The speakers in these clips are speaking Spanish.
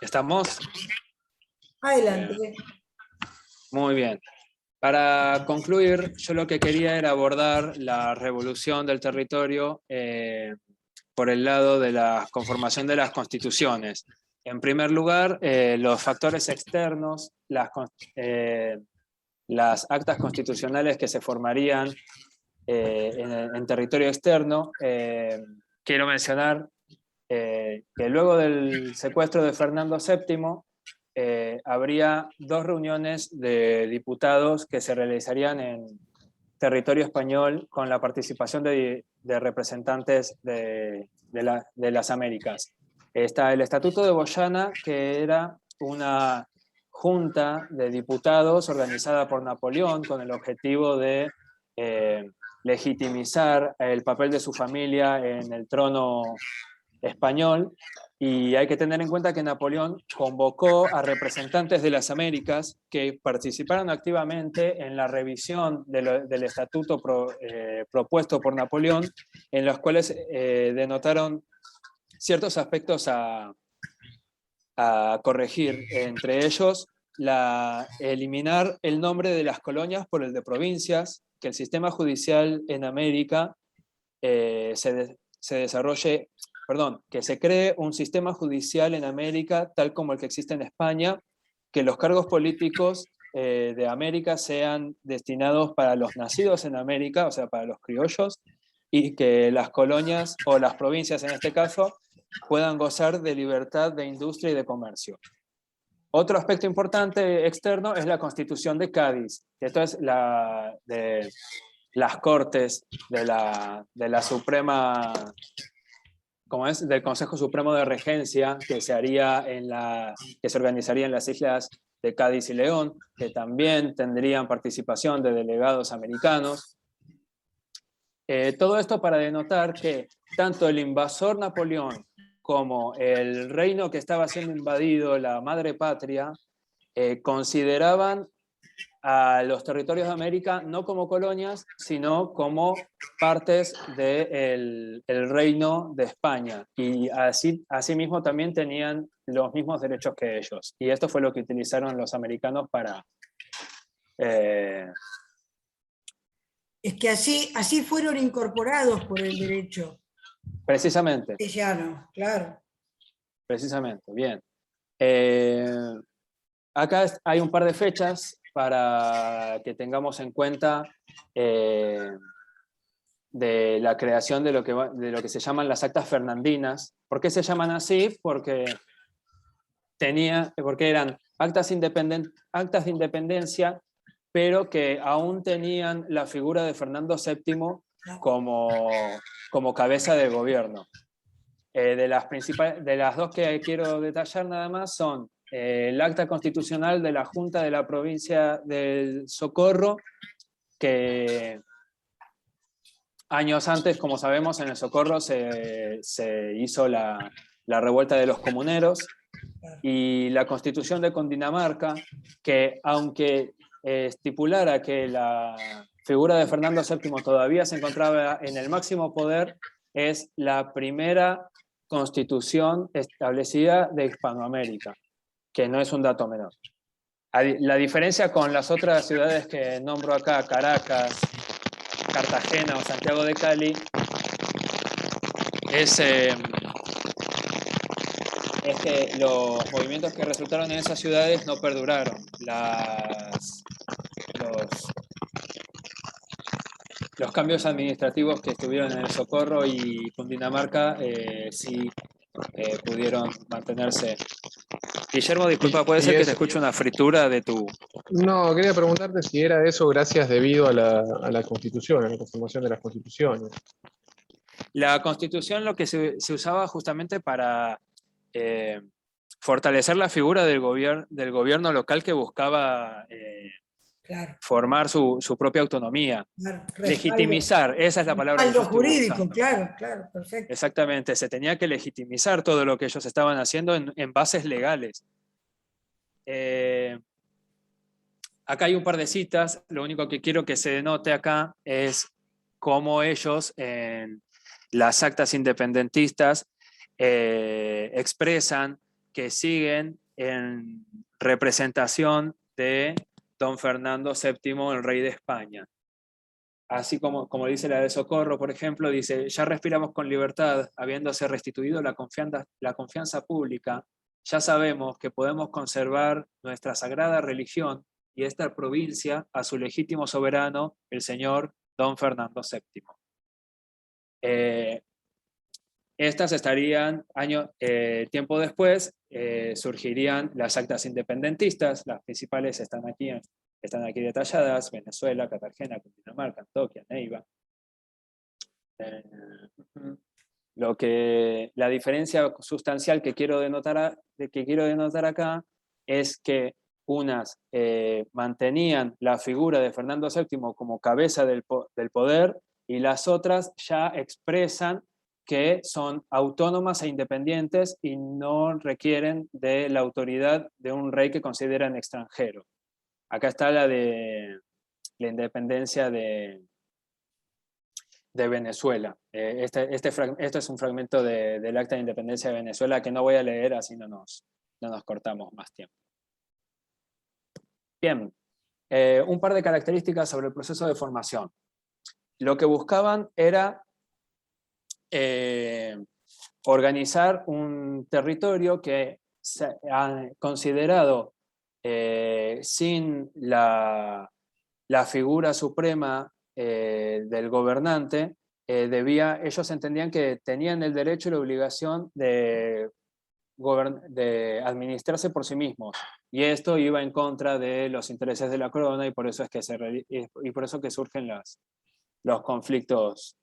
¿Estamos? Bien. Adelante. Muy bien. Para concluir, yo lo que quería era abordar la revolución del territorio por el lado de la conformación de las constituciones. En primer lugar, los factores externos, las actas constitucionales que se formarían en territorio externo. Quiero mencionar que luego del secuestro de Fernando VII, habría dos reuniones de diputados que se realizarían en territorio español con la participación de representantes de las Américas. Está el Estatuto de Boyana, que era una junta de diputados organizada por Napoleón con el objetivo de legitimizar el papel de su familia en el trono español. Y hay que tener en cuenta que Napoleón convocó a representantes de las Américas que participaron activamente en la revisión del estatuto propuesto por Napoleón, en los cuales denotaron ciertos aspectos a corregir, entre ellos eliminar el nombre de las colonias por el de provincias, que el sistema judicial en América se desarrolle, perdón, que se cree un sistema judicial en América tal como el que existe en España, que los cargos políticos de América sean destinados para los nacidos en América, o sea, para los criollos, y que las colonias, o las provincias en este caso, puedan gozar de libertad de industria y de comercio. Otro aspecto importante externo es la Constitución de Cádiz. Esto es de las Cortes de la Suprema, como es, del Consejo Supremo de Regencia, que se organizaría en las islas de Cádiz y León, que también tendrían participación de delegados americanos. Todo esto para denotar que tanto el invasor Napoleón como el reino que estaba siendo invadido, la madre patria, consideraban a los territorios de América no como colonias, sino como partes del reino de España. Y asimismo también tenían los mismos derechos que ellos. Y esto fue lo que utilizaron los americanos para... Es que así fueron incorporados por el derecho precisamente. castellano, claro. Precisamente, bien. Acá hay un par de fechas para que tengamos en cuenta de la creación de lo que se llaman las actas fernandinas. ¿Por qué se llaman así? Porque eran actas de independencia, pero que aún tenían la figura de Fernando VII como cabeza de gobierno. De las dos que quiero detallar nada más son el acta constitucional de la Junta de la Provincia del Socorro, que años antes, como sabemos, en el Socorro se hizo la revuelta de los comuneros, y la Constitución de Cundinamarca, que aunque estipulara que la figura de Fernando VII todavía se encontraba en el máximo poder, es la primera constitución establecida de Hispanoamérica, que no es un dato menor. La diferencia con las otras ciudades que nombro acá, Caracas, Cartagena o Santiago de Cali, es que los movimientos que resultaron en esas ciudades no perduraron. Los cambios administrativos que estuvieron en el Socorro y Cundinamarca sí pudieron mantenerse. Guillermo, disculpa, puede ser que te escuche una fritura de tu... No, quería preguntarte si era eso gracias debido a la Constitución, a la conformación de las constituciones. La Constitución lo que se usaba justamente para fortalecer la figura del gobierno local que buscaba Claro. formar su propia autonomía. Claro, legitimizar, esa es la palabra que yo estoy jurídico, usando. claro, perfecto. Exactamente, se tenía que legitimizar todo lo que ellos estaban haciendo en bases legales. Acá hay un par de citas, lo único que quiero que se denote acá es cómo ellos en las actas independentistas expresan que siguen en representación de don Fernando VII, el rey de España. Así como dice la de Socorro, por ejemplo, dice: ya respiramos con libertad, habiéndose restituido la confianza pública, ya sabemos que podemos conservar nuestra sagrada religión y esta provincia a su legítimo soberano, el señor don Fernando VII. Estas estarían, tiempo después, surgirían las actas independentistas, las principales están aquí detalladas: Venezuela, Cartagena, Cundinamarca, Antioquia, Neiva. La diferencia sustancial que quiero denotar acá es que unas mantenían la figura de Fernando VII como cabeza del poder, y las otras ya expresan que son autónomas e independientes y no requieren de la autoridad de un rey que consideran extranjero. Acá está la independencia de Venezuela. Esto es un fragmento del Acta de Independencia de Venezuela que no voy a leer, así no nos cortamos más tiempo. Bien, un par de características sobre el proceso de formación. Lo que buscaban era organizar un territorio que se ha considerado sin la figura suprema del gobernante, ellos entendían que tenían el derecho y la obligación de administrarse por sí mismos, y esto iba en contra de los intereses de la corona, y por eso es que surgen los conflictos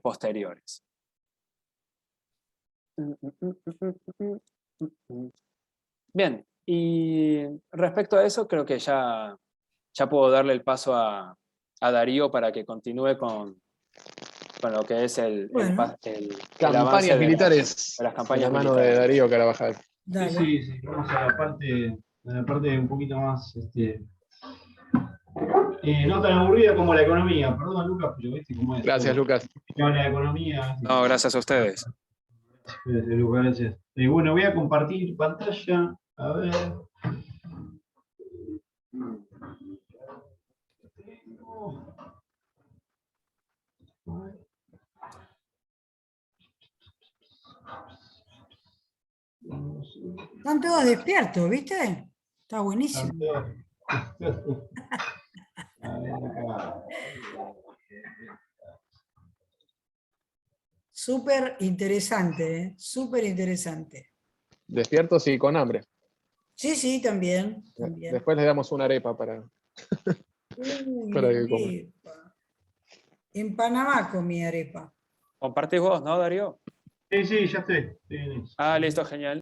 posteriores. Bien, y respecto a eso, creo que ya puedo darle el paso a Darío para que continúe con lo que es el avance Campañas militares de las campañas de la mano militares. de Darío Carabajal. Dale. Sí, vamos a la parte un poquito más no tan aburrida como la economía. Perdón, Lucas, pero viste cómo es. Gracias, Lucas. Que habla de economía. No, gracias a ustedes. Gracias, Lucas, gracias. Bueno, voy a compartir pantalla. A ver. Están todos despiertos, ¿viste? Está buenísimo. A ver acá. Súper interesante, ¿eh? Súper interesante. Despiertos y con hambre. Sí, también. Después les damos una arepa para... Uy, para que coman. arepa. En Panamá comí arepa. ¿Compartís vos, no, Darío? Sí, ya estoy. Ah, listo, genial.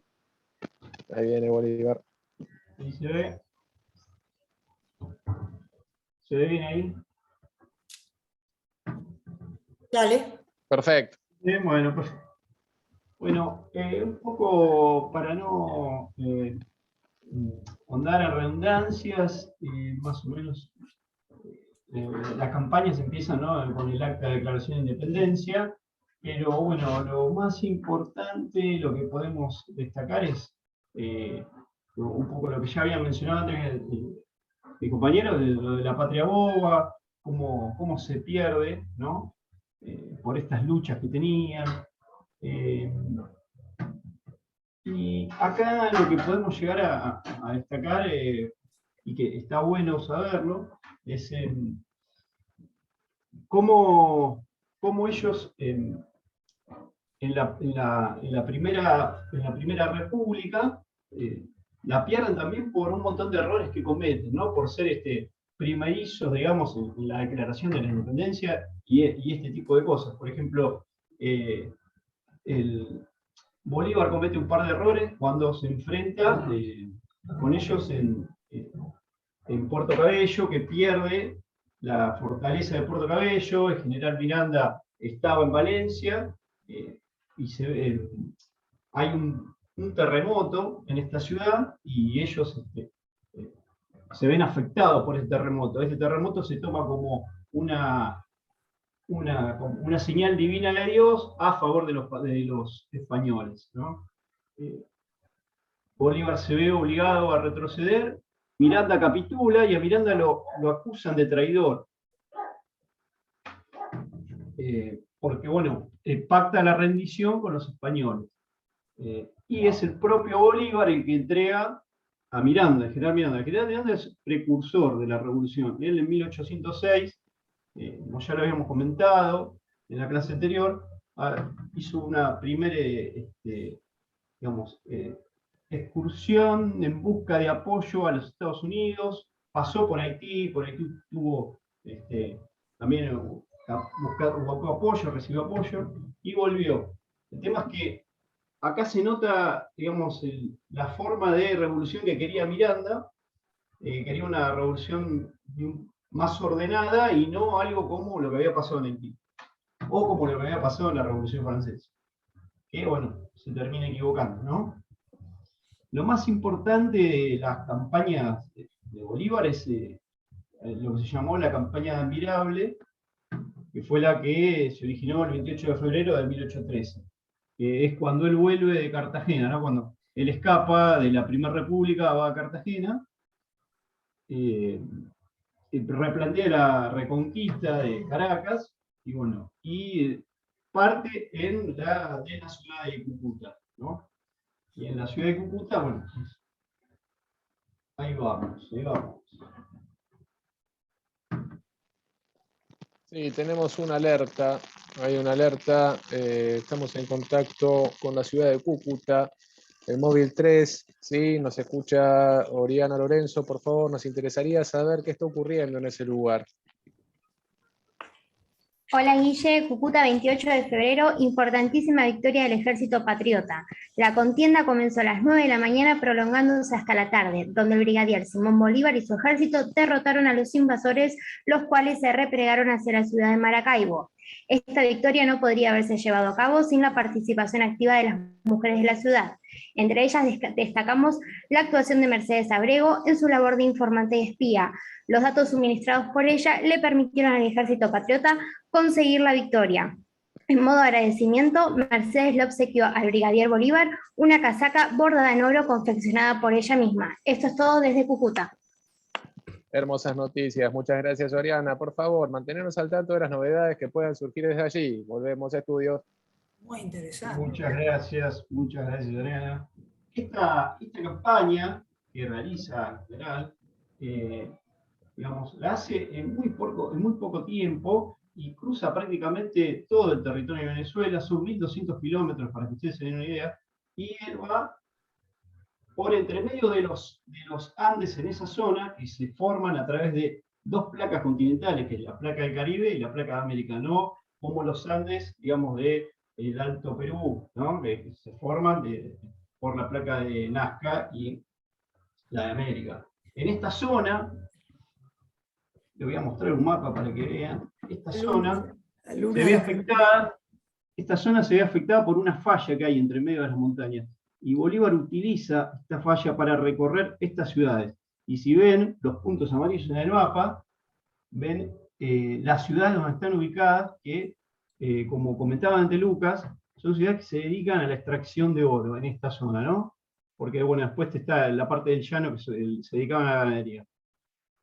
Ahí viene Bolívar. Ahí se ve. ¿Se ve bien ahí? Dale. Perfecto. Bueno, pues. Bueno, un poco para no ahondar en redundancias, más o menos las campañas empiezan, ¿no?, con el acta de declaración de independencia, pero bueno, lo más importante, lo que podemos destacar es un poco lo que ya había mencionado antes mi compañero, de lo de la patria boba, cómo se pierde, ¿no?, por estas luchas que tenían. Y acá lo que podemos llegar a destacar, y que está bueno saberlo, es cómo ellos en la primera república la pierden también por un montón de errores que cometen, ¿no? Por ser primerizos, digamos, en la declaración de la independencia y este tipo de cosas. Por ejemplo, Bolívar comete un par de errores cuando se enfrenta con ellos en Puerto Cabello, que pierde la fortaleza de Puerto Cabello. El general Miranda estaba en Valencia, y hay un terremoto en esta ciudad, y ellos se ven afectados por este terremoto. Este terremoto se toma como una señal divina de Dios a favor de los españoles, ¿no? Bolívar se ve obligado a retroceder, Miranda capitula y a Miranda lo acusan de traidor. Porque, bueno, pacta la rendición con los españoles. Y es el propio Bolívar el que entrega a Miranda, el general Miranda. El general Miranda es precursor de la revolución. Él en 1806, como ya lo habíamos comentado en la clase anterior, hizo una primera, digamos, excursión en busca de apoyo a los Estados Unidos, pasó por Haití tuvo también buscó apoyo, recibió apoyo y volvió. El tema es que acá se nota, digamos, la forma de revolución que quería Miranda, quería una revolución más ordenada y no algo como lo que había pasado en Haití, o como lo que había pasado en la Revolución Francesa, que, bueno, se termina equivocando, ¿no? Lo más importante de las campañas de Bolívar es lo que se llamó la campaña de Admirable, que fue la que se originó el 28 de febrero de 1813, que es cuando él vuelve de Cartagena, ¿no? Cuando él escapa de la Primera República, va a Cartagena, replantea la reconquista de Caracas, y bueno, y parte de la ciudad de Cúcuta, ¿no? Y en la ciudad de Cúcuta, bueno, ahí vamos, ahí vamos. Sí, tenemos una alerta, hay una alerta, estamos en contacto con la ciudad de Cúcuta, el móvil 3, ¿sí? Nos escucha Oriana Lorenzo, por favor, nos interesaría saber qué está ocurriendo en ese lugar. Hola Guille, Cúcuta 28 de febrero, importantísima victoria del ejército patriota. La contienda comenzó a las 9 de la mañana prolongándose hasta la tarde, donde el brigadier Simón Bolívar y su ejército derrotaron a los invasores, los cuales se replegaron hacia la ciudad de Maracaibo. Esta victoria no podría haberse llevado a cabo sin la participación activa de las mujeres de la ciudad. Entre ellas destacamos la actuación de Mercedes Abrego en su labor de informante y espía. Los datos suministrados por ella le permitieron al ejército patriota conseguir la victoria. En modo de agradecimiento, Mercedes le obsequió al brigadier Bolívar una casaca bordada en oro confeccionada por ella misma. Esto es todo desde Cúcuta. Hermosas noticias, muchas gracias Oriana. Por favor, mantenernos al tanto de las novedades que puedan surgir desde allí. Volvemos a estudios. Muy interesante. Muchas gracias, Oriana. Esta campaña que realiza el general, digamos, la hace en muy poco tiempo y cruza prácticamente todo el territorio de Venezuela, son 1.200 kilómetros para que ustedes se den una idea, y él va por entre medio de los Andes en esa zona, que se forman a través de dos placas continentales, que es la placa del Caribe y la placa de América, no como los Andes, digamos, del Alto Perú, ¿no? Que se forman por la placa de Nazca y la de América. En esta zona, le voy a mostrar un mapa para que vean, esta zona se ve afectada por una falla que hay entre medio de las montañas. Y Bolívar utiliza esta falla para recorrer estas ciudades. Y si ven los puntos amarillos en el mapa, ven las ciudades donde están ubicadas, que, como comentaba antes Lucas, son ciudades que se dedican a la extracción de oro en esta zona, ¿no? Porque, bueno, después está la parte del llano que se dedicaban a la ganadería.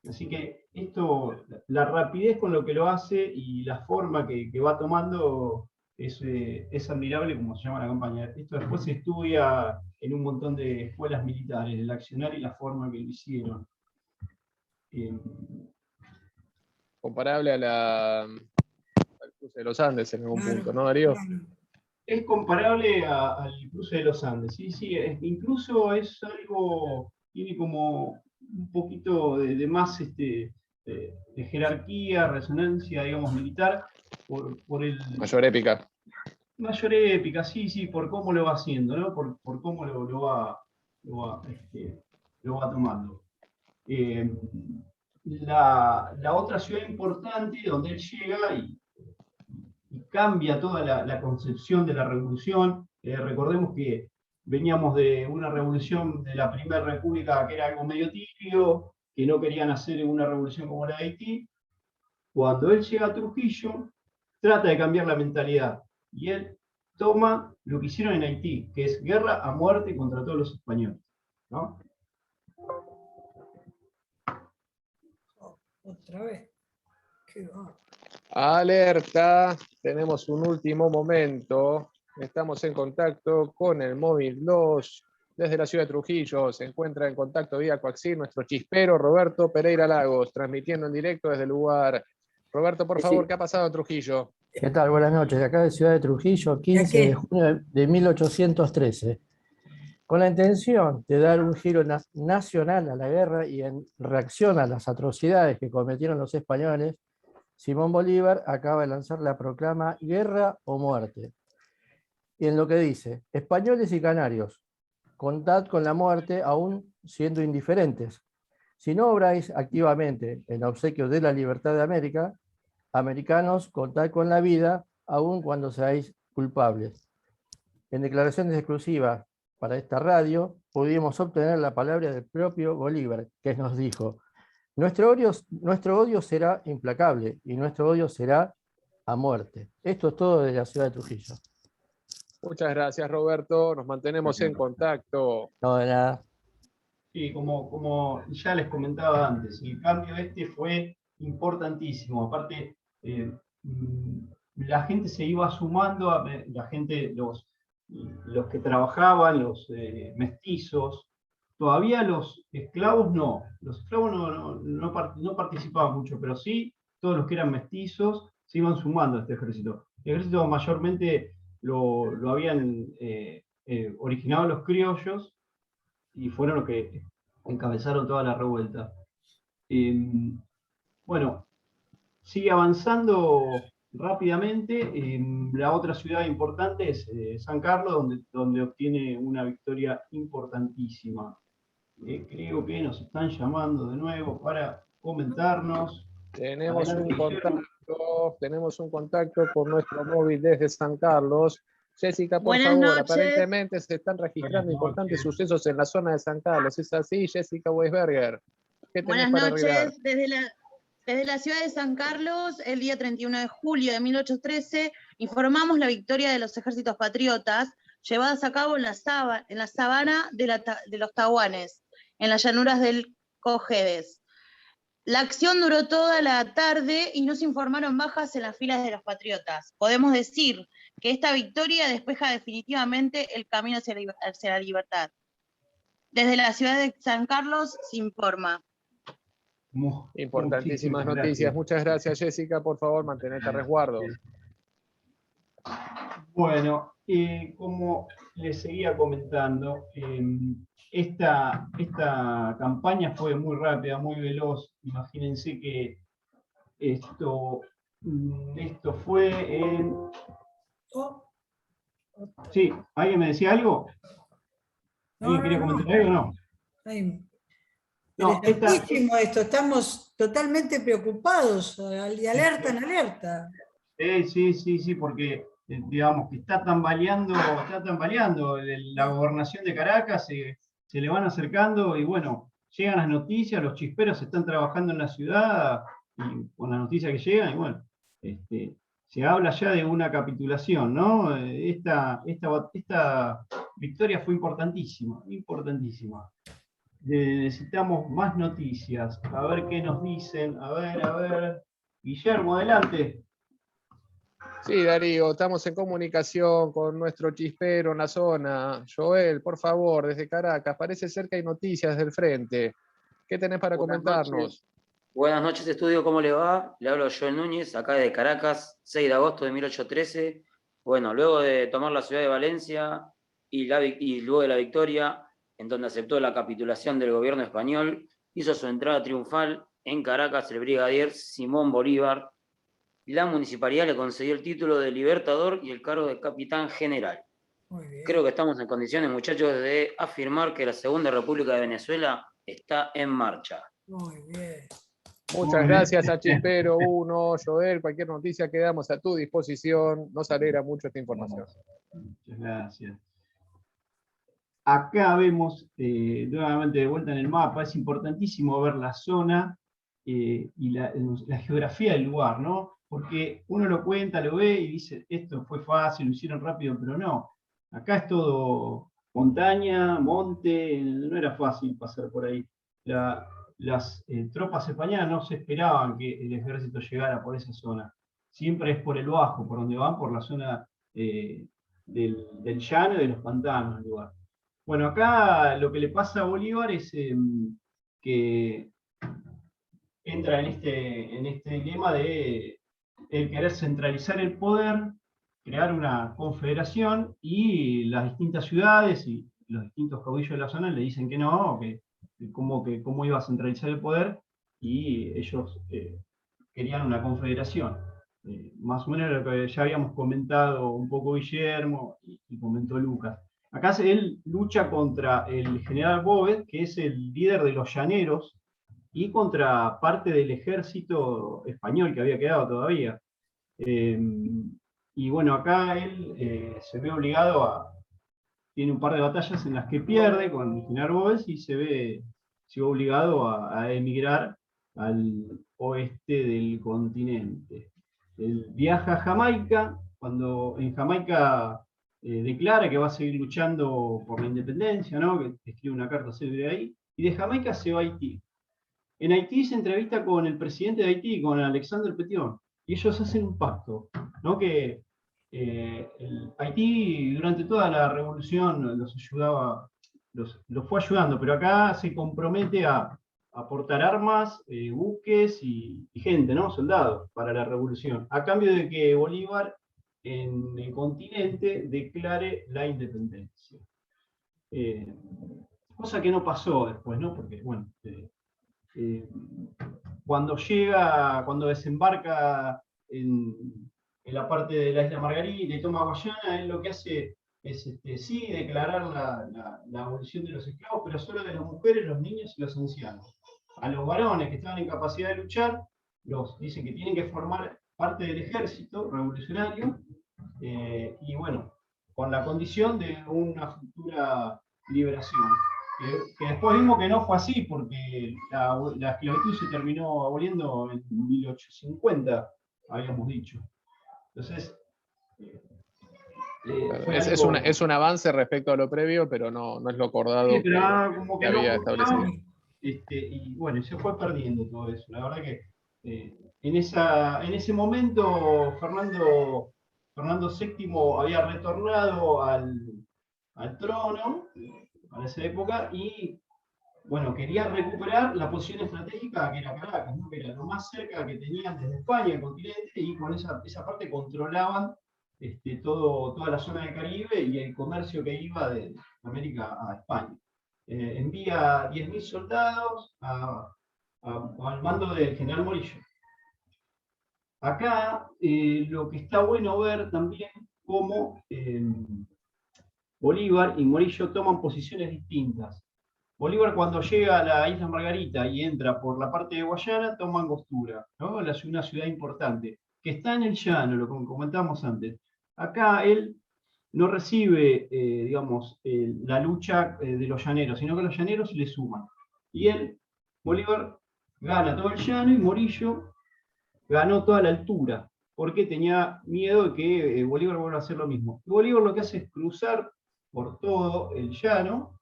Así que esto, la rapidez con lo que lo hace y la forma que va tomando es admirable, como se llama la campaña. Esto después se estudia en un montón de escuelas militares, el accionar y la forma que lo hicieron. Comparable al cruce de los Andes en algún punto, ¿no, Darío? Es comparable al cruce de los Andes, sí, incluso es algo, tiene como un poquito de más de jerarquía, resonancia, digamos, militar, por el... Mayor épica. Mayor épica, sí, por cómo lo va haciendo, ¿no? Por cómo lo va tomando. La otra ciudad importante donde él llega y cambia toda la concepción de la revolución. Recordemos que veníamos de una revolución de la Primera República que era algo medio tibio, que no querían hacer una revolución como la de Haití. Cuando él llega a Trujillo, trata de cambiar la mentalidad. Y él toma lo que hicieron en Haití, que es guerra a muerte contra todos los españoles, ¿no? Otra vez. Qué bárbaro. Alerta, tenemos un último momento. Estamos en contacto con el móvil 2 desde la ciudad de Trujillo. Se encuentra en contacto vía coaxil nuestro chispero Roberto Pereira Lagos, transmitiendo en directo desde el lugar. Roberto, por favor, ¿qué ha pasado en Trujillo? ¿Qué tal? Buenas noches. De acá de Ciudad de Trujillo, 15 de junio de 1813. Con la intención de dar un giro nacional a la guerra y en reacción a las atrocidades que cometieron los españoles, Simón Bolívar acaba de lanzar la proclama Guerra o Muerte. Y en lo que dice, españoles y canarios, contad con la muerte aún siendo indiferentes. Si no obráis activamente en obsequio de la libertad de América, americanos, contad con la vida aún cuando seáis culpables. En declaraciones exclusivas para esta radio, pudimos obtener la palabra del propio Bolívar, que nos dijo: nuestro odio será implacable y nuestro odio será a muerte. Esto es todo de la ciudad de Trujillo. Muchas gracias, Roberto. Nos mantenemos en contacto. No, de nada. Sí, como ya les comentaba antes, el cambio fue importantísimo. Aparte, la gente se iba sumando, la gente, los que trabajaban, los mestizos. Todavía los esclavos no no participaban mucho, pero sí todos los que eran mestizos se iban sumando a este ejército. El ejército mayormente lo habían originado los criollos y fueron los que encabezaron toda la revuelta. Bueno, sigue avanzando rápidamente. La otra ciudad importante es San Carlos, donde obtiene una victoria importantísima. Creo que nos están llamando de nuevo para comentarnos. Tenemos Adelante, un contacto por nuestro móvil desde San Carlos. Jessica, por Buenas favor, noches. aparentemente se están registrando importantes sucesos en la zona de San Carlos. ¿Es así, Jessica Weisberger? ¿Qué tenés Buenas para arreglar? noches. Desde la ciudad de San Carlos, el día 31 de julio de 1813, informamos la victoria de los ejércitos patriotas llevadas a cabo en la sabana de los Tahuanes, en las llanuras del Cojedes. La acción duró toda la tarde y no se informaron bajas en las filas de los patriotas. Podemos decir que esta victoria despeja definitivamente el camino hacia la libertad. Desde la ciudad de San Carlos se informa. Importantísimas noticias. Muchas gracias, Jessica. Por favor, mantenete a resguardo. Bueno, como les seguía comentando, esta campaña fue muy rápida, muy veloz. Imagínense que esto fue en... Sí, ¿alguien me decía algo? ¿Alguien quería comentar algo o no? No, interesantísimo esto, estamos totalmente preocupados, de alerta en alerta. Sí, porque digamos que está tambaleando la gobernación de Caracas, se le van acercando y bueno, llegan las noticias, los chisperos están trabajando en la ciudad y con las noticias que llegan, y bueno, se habla ya de una capitulación, ¿no? Esta victoria fue importantísima. Necesitamos más noticias, a ver qué nos dicen, a ver. Guillermo, adelante. Sí, Darío, estamos en comunicación con nuestro chispero en la zona. Joel, por favor, desde Caracas, parece ser que hay noticias del frente. ¿Qué tenés para comentarnos? Buenas noches, estudio, ¿cómo le va? Le hablo a Joel Núñez, acá de Caracas, 6 de agosto de 1813. Bueno, luego de tomar la ciudad de Valencia y luego de la victoria, en donde aceptó la capitulación del gobierno español, hizo su entrada triunfal en Caracas el brigadier Simón Bolívar. La municipalidad le concedió el título de libertador y el cargo de capitán general. Creo que estamos en condiciones, muchachos, de afirmar que la Segunda República de Venezuela está en marcha. Muy bien. Muchas gracias a Chispero 1, Joel, cualquier noticia quedamos a tu disposición. Nos alegra mucho esta información. Muchas gracias. Acá vemos nuevamente de vuelta en el mapa, es importantísimo ver la zona y la geografía del lugar, ¿no? Porque uno lo cuenta, lo ve y dice, esto fue fácil, lo hicieron rápido, pero no. Acá es todo montaña, monte, no era fácil pasar por ahí. Las tropas españolas no se esperaban que el ejército llegara por esa zona. Siempre es por el bajo, por donde van, por la zona del llano y de los pantanos. El lugar. Bueno, acá lo que le pasa a Bolívar es que entra en este dilema de el querer centralizar el poder, crear una confederación, y las distintas ciudades y los distintos caudillos de la zona le dicen que no, que cómo iba a centralizar el poder, y ellos querían una confederación. Más o menos lo que ya habíamos comentado un poco Guillermo y comentó Lucas. Acá él lucha contra el general Boves, que es el líder de los llaneros, y contra parte del ejército español que había quedado todavía. Y bueno, acá él se ve obligado tiene un par de batallas en las que pierde con el general Boves y se ve obligado a emigrar al oeste del continente. Él viaja a Jamaica, cuando en Jamaica declara que va a seguir luchando por la independencia, ¿no? Que escribe una carta célebre ahí, y de Jamaica se va a Haití. En Haití se entrevista con el presidente de Haití, con Alexandre Petion, y ellos hacen un pacto, ¿no? Que Haití durante toda la revolución los ayudaba, los fue ayudando, pero acá se compromete a aportar armas, buques y gente, ¿no? Soldados para la revolución, a cambio de que Bolívar en el continente declare la independencia. Cosa que no pasó después, ¿no? Porque, bueno, cuando desembarca en la parte de la isla Margarita y toma Guayana, él lo que hace es sí declarar la abolición de los esclavos, pero solo de las mujeres, los niños y los ancianos. A los varones que estaban en capacidad de luchar, los dicen que tienen que formar parte del ejército revolucionario, y bueno, con la condición de una futura liberación. Que después vimos que no fue así, porque la esclavitud se terminó aboliendo en 1850, habíamos dicho. Entonces, es un avance respecto a lo previo, pero no es lo acordado sí, pero como que había no establecido. Y bueno, se fue perdiendo todo eso. La verdad que en ese momento Fernando VII había retornado al trono para esa época, y bueno, quería recuperar la posición estratégica que era Caracas, ¿no? Que era lo más cerca que tenían desde España, el continente, y con esa parte controlaban toda la zona del Caribe y el comercio que iba de América a España. Envía 10.000 soldados al mando del general Morillo. Acá lo que está bueno ver también cómo Bolívar y Morillo toman posiciones distintas. Bolívar, cuando llega a la isla Margarita y entra por la parte de Guayana, toma Angostura, ¿no? Una ciudad importante, que está en el llano, lo que comentábamos antes. Acá él no recibe, digamos, la lucha de los llaneros, sino que los llaneros le suman. Y Bolívar, gana todo el llano, y Morillo ganó toda la altura, porque tenía miedo de que Bolívar vuelva a hacer lo mismo. Y Bolívar lo que hace es cruzar por todo el llano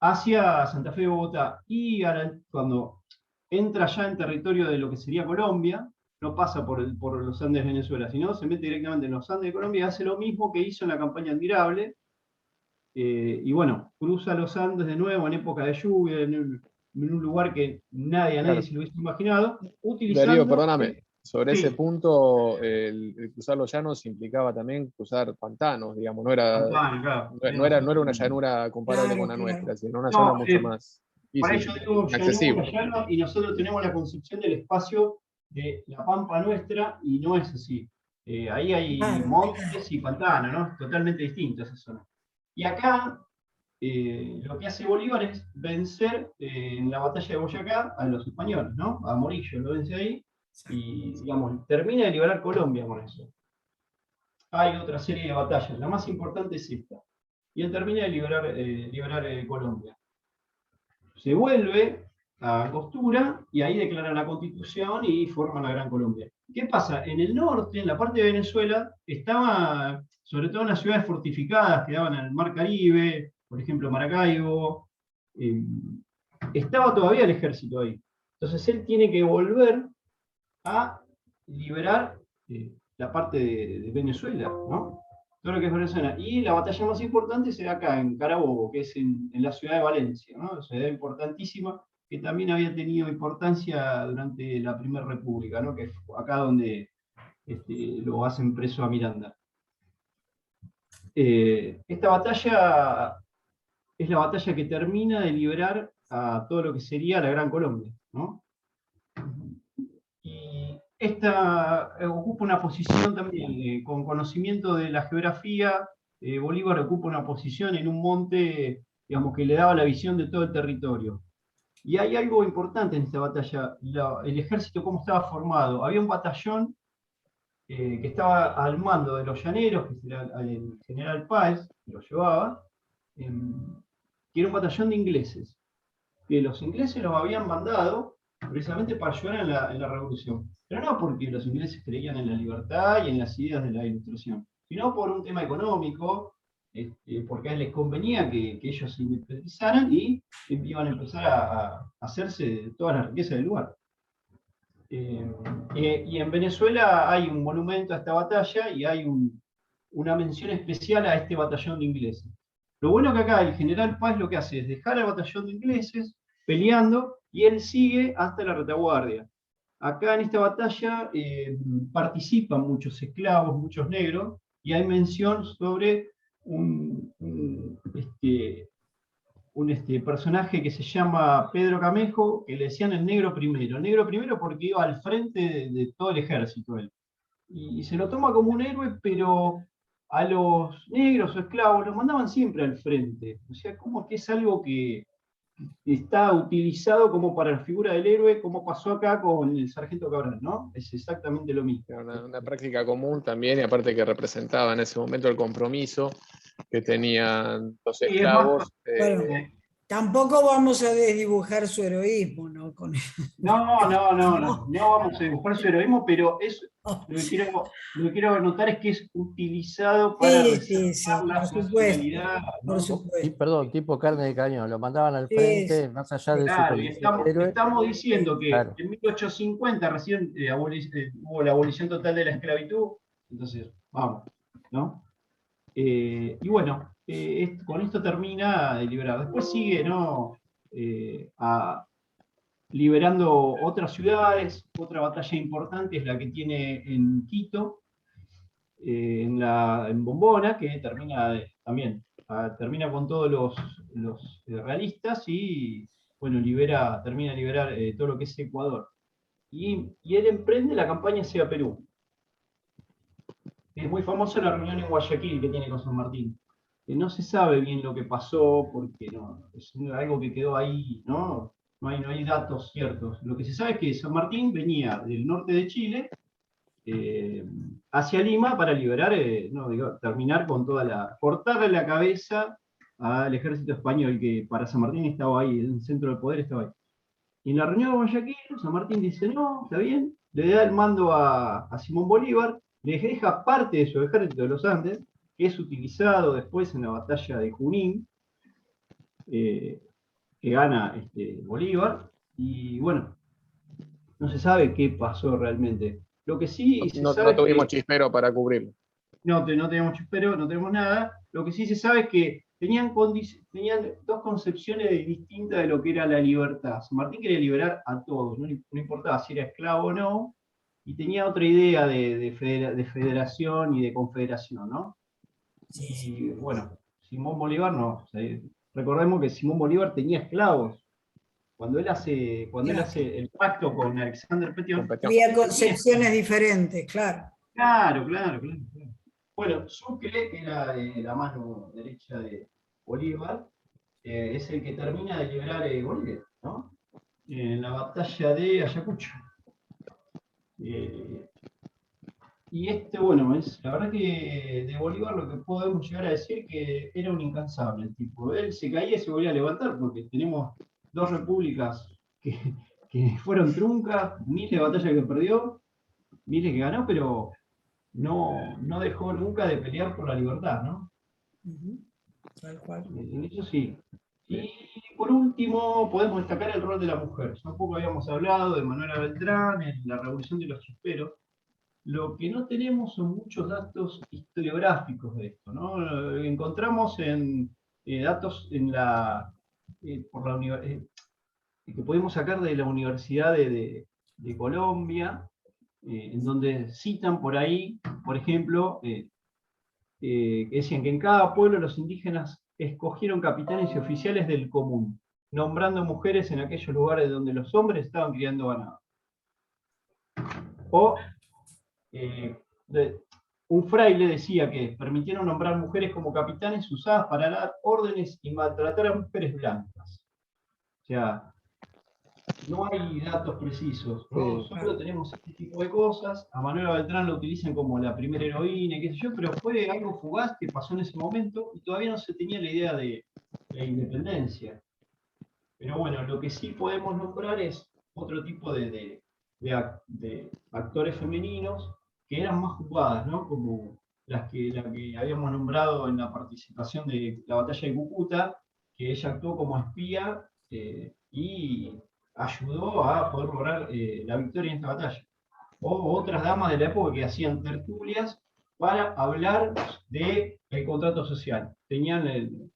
hacia Santa Fe de Bogotá, y cuando entra ya en territorio de lo que sería Colombia, no pasa por los Andes de Venezuela, sino se mete directamente en los Andes de Colombia, y hace lo mismo que hizo en la campaña Admirable, y bueno, cruza los Andes de nuevo en época de lluvia, en un lugar que a nadie se lo hubiese imaginado, utilizando... Darío, perdóname, sobre sí. ese punto, el cruzar los llanos implicaba también cruzar pantanos, digamos, no era una llanura comparable con la nuestra, sino una zona mucho más para ello digo, accesible. llano, y nosotros tenemos la concepción del espacio de la pampa nuestra, y no es así. Ahí hay montes y pantanos, ¿no? Totalmente distintos esa zona. Y acá lo que hace Bolívar es vencer en la batalla de Boyacá a los españoles, ¿no? A Morillo lo vence ahí, y digamos, termina de liberar Colombia con eso. Hay otra serie de batallas, la más importante es esta. Y él termina de liberar Colombia. Se vuelve a Angostura, y ahí declaran la Constitución y forman la Gran Colombia. ¿Qué pasa? En el norte, en la parte de Venezuela, estaba, sobre todo en las ciudades fortificadas que daban al mar Caribe, por ejemplo Maracaibo, estaba todavía el ejército ahí. Entonces él tiene que volver a liberar la parte de Venezuela, ¿no? Todo lo que es Venezuela. Y la batalla más importante será acá, en Carabobo, que es en la ciudad de Valencia, ¿no? Una ciudad importantísima, que también había tenido importancia durante la Primera República, ¿no? Que es acá donde lo hacen preso a Miranda. Esta batalla es la batalla que termina de liberar a todo lo que sería la Gran Colombia, ¿no? Y esta ocupa una posición también, con conocimiento de la geografía, Bolívar ocupa una posición en un monte, digamos, que le daba la visión de todo el territorio. Y hay algo importante en esta batalla, el ejército cómo estaba formado. Había un batallón que estaba al mando de los llaneros, que era el general Páez, que lo llevaba, que era un batallón de ingleses, que los ingleses los habían mandado precisamente para ayudar en la revolución. Pero no porque los ingleses creían en la libertad y en las ideas de la Ilustración, sino por un tema económico, porque a ellos les convenía que ellos se independizaran y iban a empezar a hacerse de toda la riqueza del lugar. Y en Venezuela hay un monumento a esta batalla y hay una mención especial a este batallón de ingleses. Lo bueno que acá el general Páez lo que hace es dejar al batallón de ingleses peleando y él sigue hasta la retaguardia. Acá en esta batalla participan muchos esclavos, muchos negros, y hay mención sobre un personaje que se llama Pedro Camejo, que le decían el negro primero porque iba al frente de todo el ejército él. Y se lo toma como un héroe, pero a los negros o esclavos los mandaban siempre al frente. O sea, como que es algo que está utilizado como para la figura del héroe, como pasó acá con el sargento Cabral, ¿no? Es exactamente lo mismo. Una práctica común también, y aparte que representaba en ese momento el compromiso que tenían los esclavos. Bueno, tampoco vamos a desdibujar su heroísmo, ¿no? No vamos a dibujar su heroísmo, pero lo que quiero notar es que es utilizado para resaltar la nacionalidad, ¿no? Y, perdón, tipo carne de cañón, lo mandaban al frente, más allá de claro, su estamos diciendo que en 1850 recién hubo la abolición total de la esclavitud, entonces, vamos, ¿no? Y bueno, con esto termina de liberar. Después sigue, ¿no? Liberando otras ciudades. Otra batalla importante es la que tiene en Quito, en Bombona, que termina con todos los realistas y bueno, termina de liberar todo lo que es Ecuador. Y él emprende la campaña hacia Perú. Es muy famosa la reunión en Guayaquil que tiene con San Martín. Que no se sabe bien lo que pasó, porque no, es algo que quedó ahí, ¿no? No hay datos ciertos. Lo que se sabe es que San Martín venía del norte de Chile hacia Lima para liberar, terminar con cortarle la cabeza al ejército español, que para San Martín estaba ahí, en el centro del poder estaba ahí. Y en la reunión de Guayaquil, San Martín dice, no, está bien, le da el mando a Simón Bolívar, le deja parte de su ejército de los Andes, que es utilizado después en la batalla de Junín, que gana Bolívar, y bueno, no se sabe qué pasó realmente. Lo que sí no tuvimos chispero para cubrirlo. No tenemos chispero, no tenemos nada. Lo que sí se sabe es que tenían dos concepciones distintas de lo que era la libertad. San Martín quería liberar a todos, no importaba si era esclavo o no, y tenía otra idea de federación y de confederación, ¿no? Y bueno, Simón Bolívar no. O sea, recordemos que Simón Bolívar tenía esclavos. Cuando él hace el pacto con Alexander Petion. Había concepciones diferentes, claro. Claro. Bueno, Sucre, que era la mano derecha de Bolívar, es el que termina de liberar Bolivia, ¿no? En la batalla de Ayacucho. Y bueno, la verdad que de Bolívar lo que podemos llegar a decir que era un incansable el tipo. Él se caía y se volvía a levantar, porque tenemos dos repúblicas que fueron truncas, miles de batallas que perdió, miles que ganó, pero no dejó nunca de pelear por la libertad, ¿no? Tal cual. En eso sí. Y por último, podemos destacar el rol de la mujer. Ya un poco habíamos hablado de Manuela Beltrán, en la Revolución de los Chisperos. Lo que no tenemos son muchos datos historiográficos de esto, ¿no? Encontramos datos que podemos sacar de la Universidad de Colombia, en donde citan por ahí, por ejemplo, que decían que en cada pueblo los indígenas escogieron capitanes y oficiales del común, nombrando mujeres en aquellos lugares donde los hombres estaban criando ganado. O un fraile decía que permitieron nombrar mujeres como capitanes usadas para dar órdenes y maltratar a mujeres blancas. O sea, no hay datos precisos, ¿no? Solo tenemos este tipo de cosas. A Manuela Beltrán lo utilizan como la primera heroína, qué sé yo, pero fue algo fugaz que pasó en ese momento y todavía no se tenía la idea de la independencia. Pero bueno, lo que sí podemos nombrar es otro tipo de actores femeninos que eran más jugadas, ¿no? Como la que habíamos nombrado en la participación de la batalla de Cúcuta, que ella actuó como espía y ayudó a poder lograr la victoria en esta batalla. O otras damas de la época que hacían tertulias para hablar del contrato social. Tenían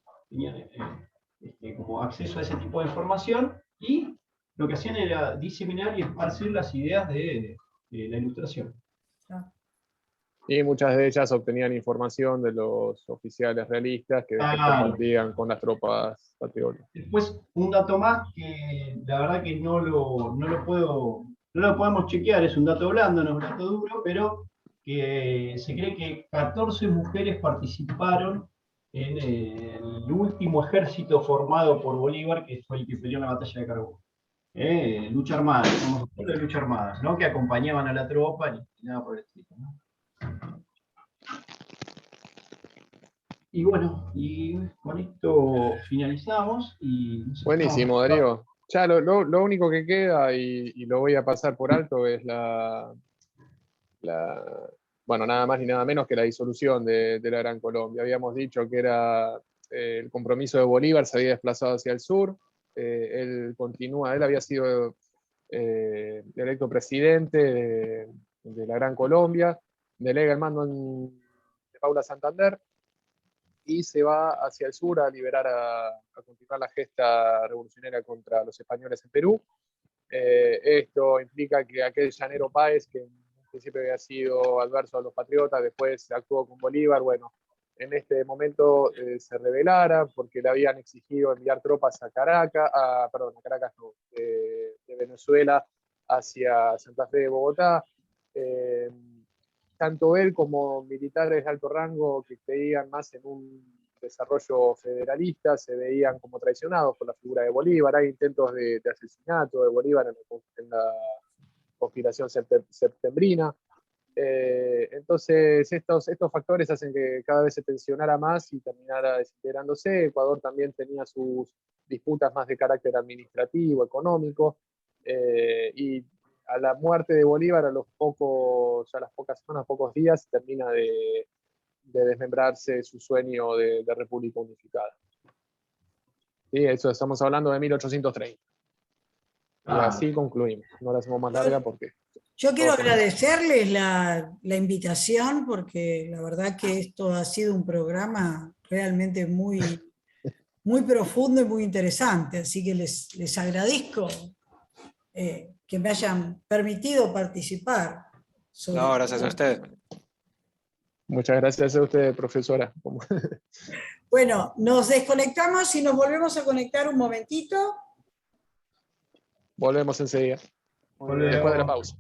como acceso a ese tipo de información y lo que hacían era diseminar y esparcir las ideas de la Ilustración. Y muchas de ellas obtenían información de los oficiales realistas que después compartían con las tropas patriotas. Después, un dato más que la verdad que no lo podemos chequear, es un dato blando, no es un dato duro, pero que se cree que 14 mujeres participaron en el último ejército formado por Bolívar, que fue el que peleó en la batalla de Carbón. Lucha armada, estamos hablando de lucha armada, no que acompañaban a la tropa ni nada por el estilo, ¿no? Y bueno, y con esto finalizamos. Buenísimo, Darío. Ya lo único que queda, y lo voy a pasar por alto, es bueno, nada más ni nada menos que la disolución de la Gran Colombia. Habíamos dicho que era el compromiso de Bolívar, se había desplazado hacia el sur. Él había sido electo presidente de la Gran Colombia, delega el mando de Paula Santander y se va hacia el sur a continuar la gesta revolucionaria contra los españoles en Perú. Esto implica que aquel Llanero Páez, que en principio había sido adverso a los patriotas, después actuó con Bolívar, bueno, en este momento se rebelara porque le habían exigido enviar tropas a Caracas, de Venezuela hacia Santa Fe de Bogotá. Tanto él como militares de alto rango que creían más en un desarrollo federalista se veían como traicionados por la figura de Bolívar. Hay intentos de asesinato de Bolívar en la conspiración septembrina. Entonces estos factores hacen que cada vez se tensionara más y terminara desintegrándose. Ecuador también tenía sus disputas más de carácter administrativo, económico, y a la muerte de Bolívar, a las pocas semanas, pocos días, termina de desmembrarse su sueño de república unificada. Sí, eso estamos hablando de 1830. Y así concluimos. No la hacemos más larga porque... Yo quiero agradecerles la invitación, porque la verdad que esto ha sido un programa realmente muy, muy profundo y muy interesante, así que les agradezco que me hayan permitido participar. No, gracias a usted. Muchas gracias a usted, profesora. Bueno, nos desconectamos y nos volvemos a conectar un momentito. Volvemos enseguida, después de la pausa.